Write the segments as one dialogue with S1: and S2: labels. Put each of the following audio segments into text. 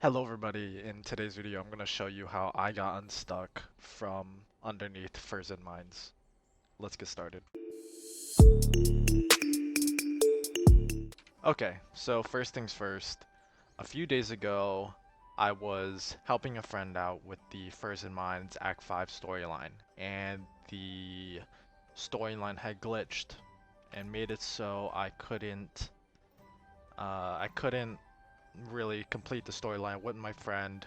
S1: Hello everybody, in today's video I'm going to show you how I got unstuck from underneath frozen mines. Let's get started. Okay, so first things first, a few days ago I was helping a friend out with the Frozen Mines Act 5 storyline, and the storyline had glitched and made it so I couldn't really complete the storyline with my friend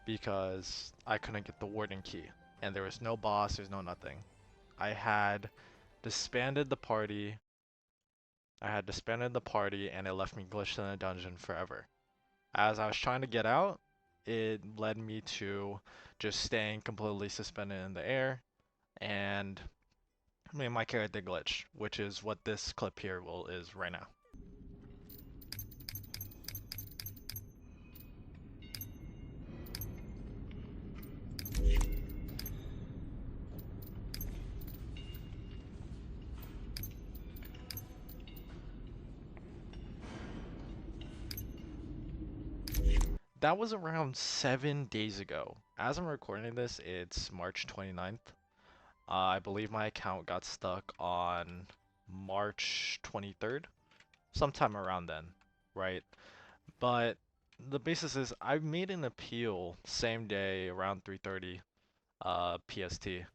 S1: because I couldn't get the warden key. And there was no boss, there's no nothing. I had disbanded the party. I had disbanded the party and it left me glitched in a dungeon forever. As I was trying to get out, it led me to just staying completely suspended in the air and made my character glitch, which is what this clip here is right now. That was around 7 days ago. As I'm recording this, it's March 29th. I believe my account got stuck on March 23rd, sometime around then, right? But the basis is I made an appeal same day around 3:30 PST,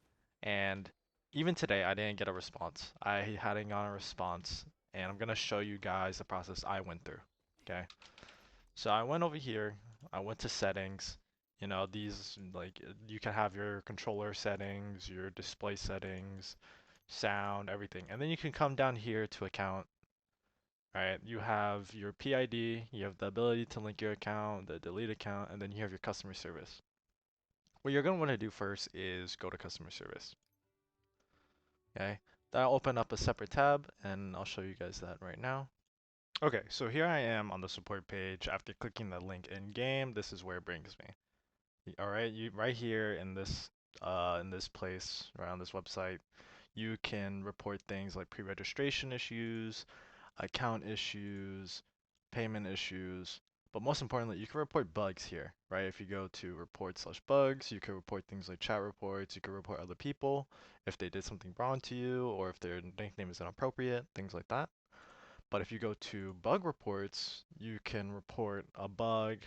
S1: and even today I didn't get a response. I hadn't gotten a response, and I'm gonna show you guys the process I went through. Okay, so I went over here. I went to settings. You know, these like you can have your controller settings, your display settings, sound, everything. And then you can come down here to account, right? You have your PID, you have the ability to link your account, the delete account, and then you have your customer service. What you're going to want to do first is go to customer service, okay? That'll open up a separate tab, and I'll show you guys that right now. Okay, so here I am on the support page. After clicking the link in game, this is where it brings me. All right, you right here in this place around this website, you can report things like pre-registration issues, account issues, payment issues, but most importantly, you can report bugs here, right? If you go to report/bugs, you can report things like chat reports, you can report other people if they did something wrong to you or if their nickname is inappropriate, things like that. But if you go to bug reports, you can report a bug,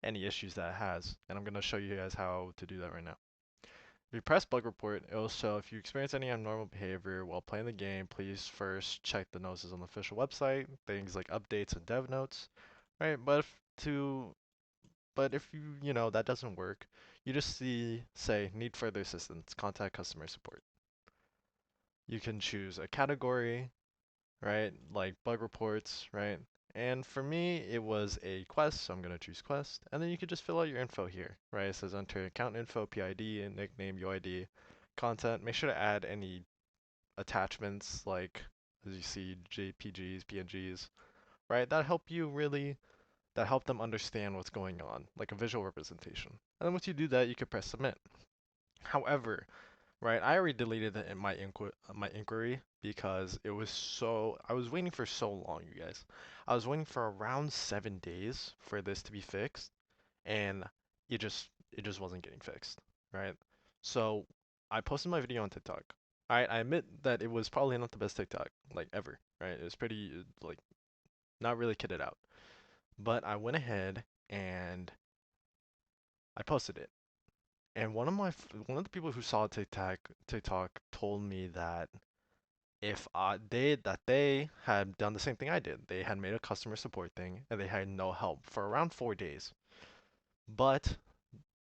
S1: any issues that it has, and I'm going to show you guys how to do that right now. If you press bug report, it will show if you experience any abnormal behavior while playing the game, please first check the notices on the official website, things like updates and dev notes, right? But if you know, that doesn't work, you just say need further assistance, contact customer support. You can choose a category, right? Like bug reports, right? And for me, it was a quest, so I'm going to choose quest. And then you could just fill out your info here, right? It says enter account info, PID, and nickname, UID, content. Make sure to add any attachments like, as you see, JPGs, PNGs, right? That help them understand what's going on, like a visual representation. And then once you do that, you can press submit. However, right, I already deleted my inquiry because I was waiting for so long, you guys. I was waiting for around 7 days for this to be fixed, and it just wasn't getting fixed, right? So I posted my video on TikTok. I admit that it was probably not the best TikTok like ever, right? It was pretty like not really kitted out. But I went ahead and I posted it. And one of the people who saw TikTok told me that if they had done the same thing I did. They had made a customer support thing and they had no help for around 4 days. But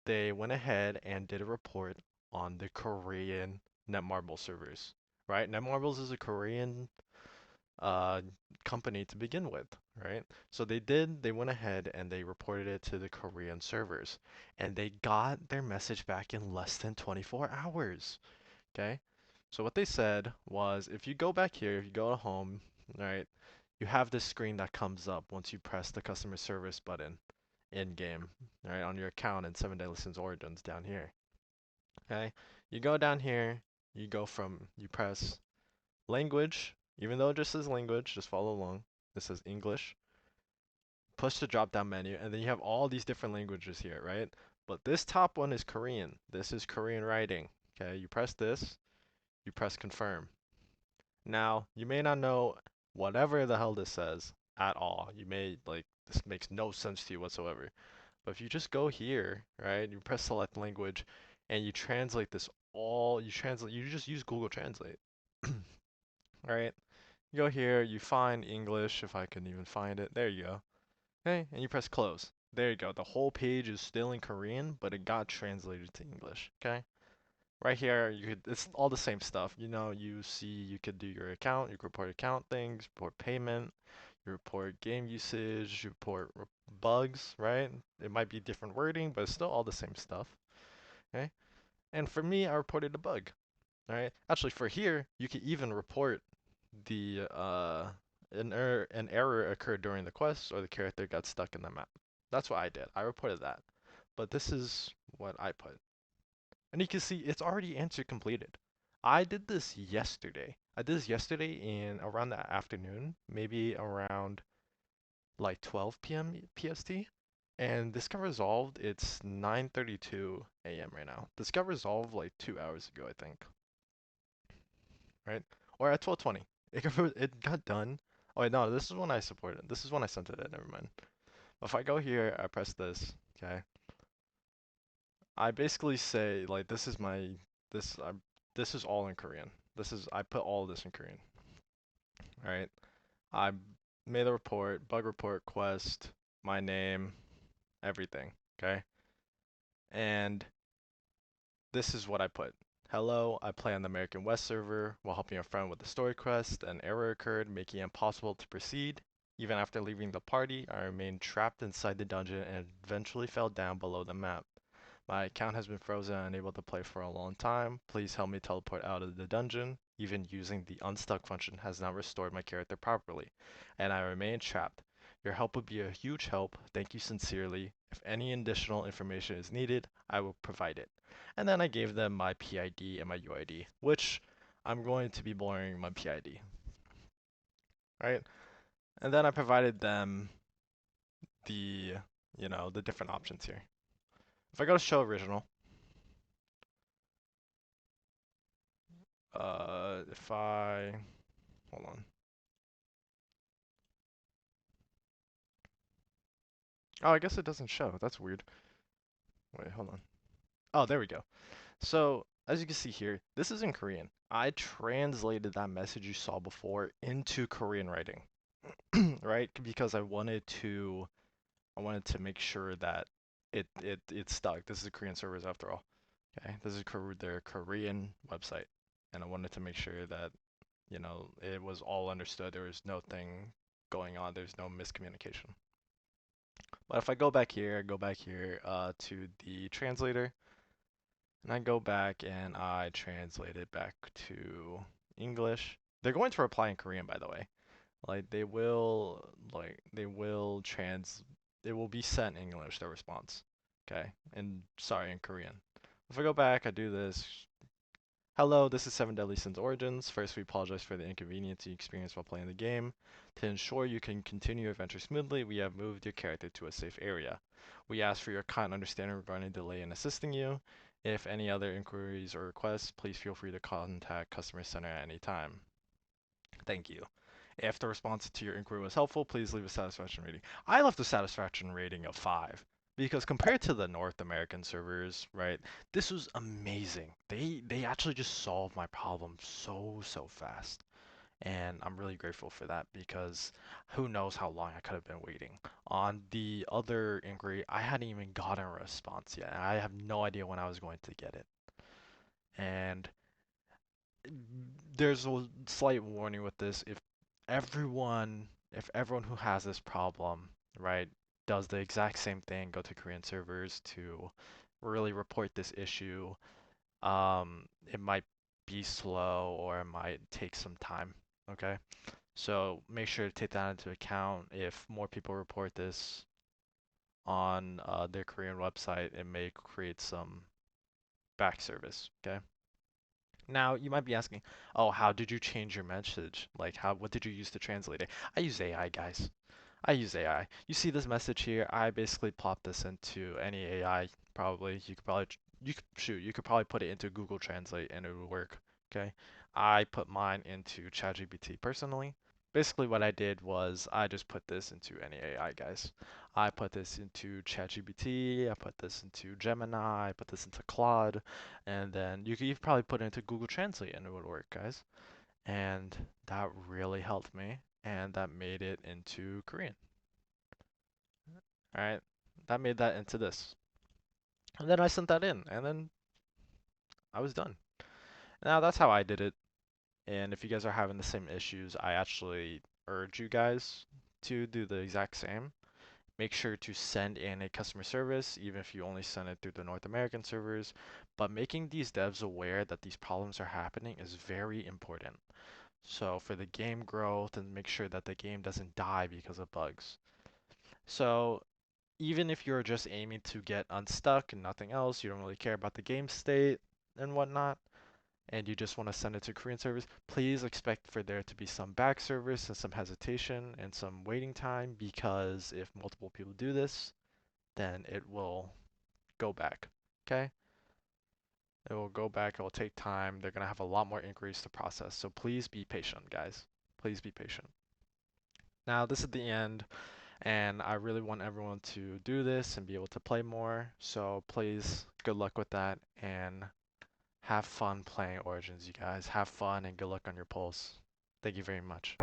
S1: they went ahead and did a report on the Korean Netmarble servers. Right? Netmarbles is a Korean uh, company to begin with, right? So they went ahead and they reported it to the Korean servers, and they got their message back in less than 24 hours. Okay? So what they said was if you go back here, if you go to home, right, you have this screen that comes up once you press the customer service button in game, right, on your account in 7deadlysins Origins down here. Okay? You go down here, you press language, even though it just says language, just follow along. This says English. push the drop down menu, and then you have all these different languages here, right? But this top one is Korean. This is Korean writing. Okay, you press this, you press confirm. Now, you may not know whatever the hell this says at all. You may like this makes no sense to you whatsoever. But if you just go here, right, you press select language and you translate this all, you just use Google Translate. Right? You go here, you find English, if I can even find it. There you go. Okay, and you press close. There you go. The whole page is still in Korean, but it got translated to English. Okay? Right here, it's all the same stuff. You know, you could do your account, you could report account things, report payment, you report game usage, you report bugs, right? It might be different wording, but it's still all the same stuff. Okay? And for me, I reported a bug. All right. Actually, for here, you can even report the an error occurred during the quest or the character got stuck in the map. That's what I did. I reported that. But this is what I put. And you can see it's already answer completed. I did this yesterday. I did this yesterday in around the afternoon, maybe around like 12 p.m. PST. And this got resolved. It's 9:32 a.m. right now. This got resolved like 2 hours ago, I think. Right? Or at 12:20. It got done. Oh wait, no, this is when I supported. This is when I sent it in. Never mind. If I go here, I press this. Okay. I basically say like this I this is all in Korean. I put all of this in Korean. All right. I made a report, bug report, quest, my name, everything. Okay. And this is what I put. Hello, I play on the American West server. While helping a friend with the story quest, an error occurred, making it impossible to proceed. Even after leaving the party, I remained trapped inside the dungeon and eventually fell down below the map. My account has been frozen and unable to play for a long time. Please help me teleport out of the dungeon. Even using the Unstuck function has not restored my character properly, and I remain trapped. Your help would be a huge help. Thank you sincerely. If any additional information is needed, I will provide it. And then I gave them my PID and my UID, which I'm going to be blurring my PID, right? And then I provided them the, the different options here. If I go to show original, if I hold on. Oh, I guess it doesn't show. That's weird. Wait, hold on. Oh, there we go. So, as you can see here, this is in Korean. I translated that message you saw before into Korean writing, right? Because I wanted to make sure that it stuck. This is a Korean servers after all. Okay, this is their Korean website, and I wanted to make sure that it was all understood. There was no thing going on. There's no miscommunication. But if I go back here, to the translator, and I go back and I translate it back to English. They're going to reply in Korean, by the way. It will be sent in English, their response. Okay, and sorry, in Korean. If I go back, I do this. Hello, this is Seven Deadly Sins Origins. First, we apologize for the inconvenience you experienced while playing the game. To ensure you can continue your adventure smoothly, we have moved your character to a safe area. We ask for your kind understanding regarding delay in assisting you. If any other inquiries or requests, please feel free to contact Customer Center at any time. Thank you. If the response to your inquiry was helpful, please leave a satisfaction rating. I left a satisfaction rating of 5 because compared to the North American servers, right, this was amazing. They actually just solved my problem so fast. And I'm really grateful for that because who knows how long I could have been waiting. On the other inquiry, I hadn't even gotten a response yet. I have no idea when I was going to get it. And there's a slight warning with this. If everyone who has this problem, right, does the exact same thing, go to Korean servers to really report this issue, it might be slow or it might take some time. Okay, so make sure to take that into account. If more people report this on their Korean website, it may create some back service. Okay. Now, you might be asking, oh, how did you change your message? Like, what did you use to translate it? I use AI, guys. I use AI. You see this message here? I basically plop this into any AI. Probably you could probably you could probably put it into Google Translate and it would work. Okay. I put mine into ChatGPT personally. Basically what I did was I just put this into any AI, guys. I put this into ChatGPT, I put this into Gemini, I put this into Claude, and then you could even probably put it into Google Translate and it would work, guys. And that really helped me, and that made it into Korean. All right, that made that into this, and then I sent that in, and then I was done. Now that's how I did it. And if you guys are having the same issues, I actually urge you guys to do the exact same. Make sure to send in a customer service, even if you only send it through the North American servers. But making these devs aware that these problems are happening is very important. So for the game growth and make sure that the game doesn't die because of bugs. So even if you're just aiming to get unstuck and nothing else, you don't really care about the game state and whatnot, and you just want to send it to Korean servers, please expect for there to be some back service and some hesitation and some waiting time, because if multiple people do this, then it will go back. Okay? It will go back, it will take time. They're going to have a lot more inquiries to process. So please be patient, guys. Please be patient. Now, this is the end, and I really want everyone to do this and be able to play more. So please, good luck with that, and have fun playing Origins, you guys. Have fun and good luck on your polls. Thank you very much.